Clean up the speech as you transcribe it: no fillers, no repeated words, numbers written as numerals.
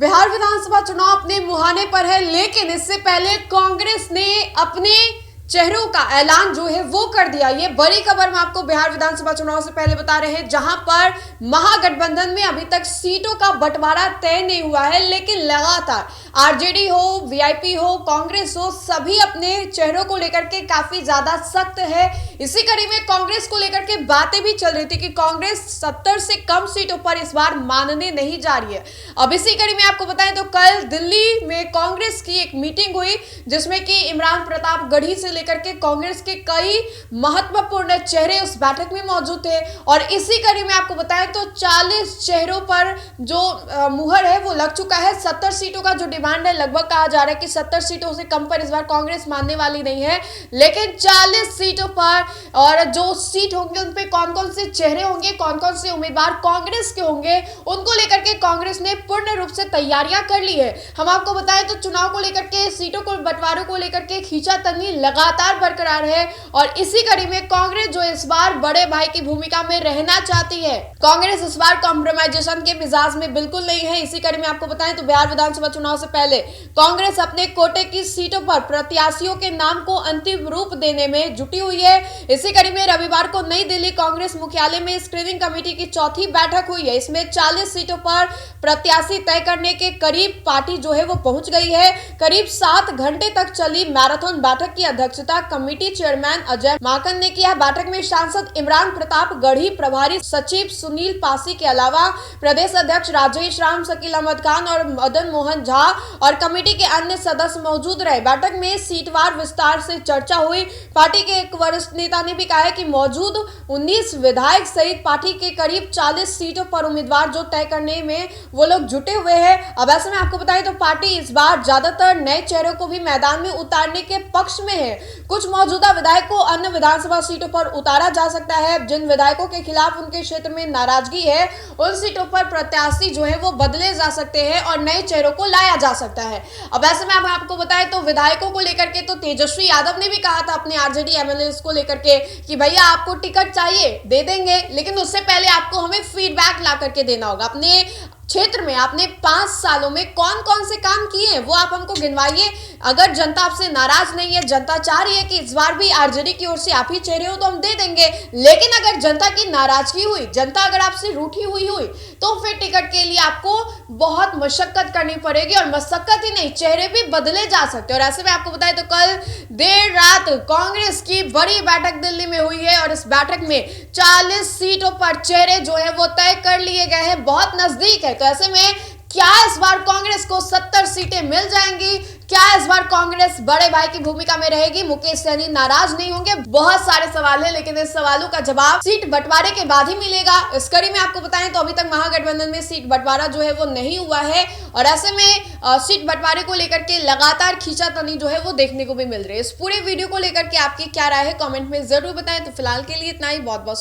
बिहार विधानसभा चुनाव अपने मुहाने पर है, लेकिन इससे पहले कांग्रेस ने अपने चेहरों का ऐलान जो है वो कर दिया। ये बड़ी खबर हम आपको बिहार विधानसभा चुनाव से पहले बता रहे हैं, जहां पर महागठबंधन में अभी तक सीटों का बंटवारा तय नहीं हुआ है, लेकिन लगातार आरजेडी हो, वीआईपी हो, कांग्रेस हो, सभी अपने चेहरों को लेकर के काफी ज्यादा सख्त है। इसी कड़ी में कांग्रेस को लेकर के बातें भी चल रही थी कि कांग्रेस 70 से कम सीटों पर इस बार मानने नहीं जा रही है। अब इसी कड़ी में आपको बताएं तो कल दिल्ली में कांग्रेस की एक मीटिंग हुई, जिसमें कि इमरान प्रताप गढ़ी से लेकर के कांग्रेस के कई महत्वपूर्ण चेहरे उस बैठक में मौजूद थे। और इसी कड़ी में आपको बताएं तो 40 चेहरों पर जो मुहर है वो लग चुका है। 70 सीटों का जो डिमांड है, लगभग कहा जा रहा है कि 70 सीटों से कम पर इस बार कांग्रेस मानने वाली नहीं है, लेकिन 40 सीटों पर और जो सीट होंगे उन पे कौन कौन से चेहरे होंगे, कौन कौन से उम्मीदवार कांग्रेस के होंगे, उनको लेकर के कांग्रेस ने पूर्ण रूप से तैयारियां कर ली है। हम आपको बताएं तो चुनाव को लेकर के, सीटों को बंटवारों को लेकर के खींचातानी लगातार बरकरार है। और इसी कड़ी में कांग्रेस जो इस बार बड़े भाई की भूमिका में रहना चाहती है, कांग्रेस इस बार कॉम्प्रोमाइजेशन के मिजाज में बिल्कुल नहीं है। इसी कड़ी में आपको बताएं तो बिहार विधानसभा चुनाव से पहले कांग्रेस अपने कोटे की सीटों पर प्रत्याशियों के नाम को अंतिम रूप देने में जुटी हुई है। इसी कड़ी में रविवार को नई दिल्ली कांग्रेस मुख्यालय में स्क्रीनिंग कमेटी की चौथी बैठक हुई है। इसमें 40 सीटों पर प्रत्याशी तय करने के करीब पार्टी जो है वो पहुंच गई है। करीब 7 घंटे तक चली मैराथन बैठक की अध्यक्षता कमेटी चेयरमैन अजय माकन ने किया। बैठक में सांसद इमरान प्रताप गढ़ी, प्रभारी सचिव सुनील पासी के अलावा प्रदेश अध्यक्ष राजेश राम, शकील अहमद खान और मदन मोहन झा और कमेटी के अन्य सदस्य मौजूद रहे। बैठक में सीटवार विस्तार से चर्चा हुई। पार्टी के एक वरिष्ठ नेता ने भी कहा है कि मौजूद 19 विधायक सहित पार्टी के करीब 40 सीटों पर उम्मीदवार जो तय करने में वो लोग जुटे हुए हैं। अब ऐसे में आपको बताएं तो पार्टी इस बार ज्यादातर नए चेहरों को भी मैदान में उतारने के पक्ष में है। कुछ मौजूदा विधायक को अन्य विधानसभा सीटों पर उतारा जा सकता है। जिन विधायकों के खिलाफ उनके क्षेत्र में नाराजगी है, उन सीटों पर प्रत्याशी जो है वो बदले जा सकते हैं और नए चेहरों को लाया जा सकता है। अब ऐसे में आपको बताएं तो विधायकों को लेकर के तो तेजस्वी यादव ने भी कहा था अपने आरजेडी एमएलए को लेकर के कि भैया आपको टिकट चाहिए दे देंगे, लेकिन उससे पहले आपको हमें फीडबैक ला करके देना होगा। अपने क्षेत्र में आपने 5 सालों में कौन कौन से काम किए हैं वो आप हमको गिनवाइए। अगर जनता आपसे नाराज नहीं है, जनता चाह रही है कि इस बार भी आरजेडी की ओर से आप ही चेहरे हो, तो हम दे देंगे। लेकिन अगर जनता की नाराजगी हुई, जनता अगर आपसे रूठी हुई तो फिर टिकट के लिए आपको बहुत मशक्कत करनी पड़ेगी। और मशक्कत ही नहीं, चेहरे भी बदले जा सकते हैं। और ऐसे में आपको बताएं तो कल देर रात कांग्रेस की बड़ी बैठक दिल्ली में हुई है और इस बैठक में 40 सीटों पर चेहरे जो है वो तय कर लिए गए हैं, बहुत नजदीक है। तो ऐसे में क्या इस बार कांग्रेस को 70 सीटें मिल जाएंगी? क्या इस बार कांग्रेस बड़े भाई की भूमिका में रहेगी? मुकेश सहनी नाराज नहीं होंगे? बहुत सारे सवाल हैं, लेकिन इस सवालों का जवाब सीट बंटवारे के बाद ही मिलेगा। इस कड़ी में आपको बताएं तो अभी तक महागठबंधन में सीट बंटवारा जो है वो नहीं हुआ है और ऐसे में सीट बंटवारे को लेकर के लगातार खींचातानी जो है वो देखने को भी मिल रही है। इस पूरे वीडियो को लेकर के आपकी क्या राय है, कमेंट में जरूर बताएं। तो फिलहाल के लिए इतना ही। बहुत बहुत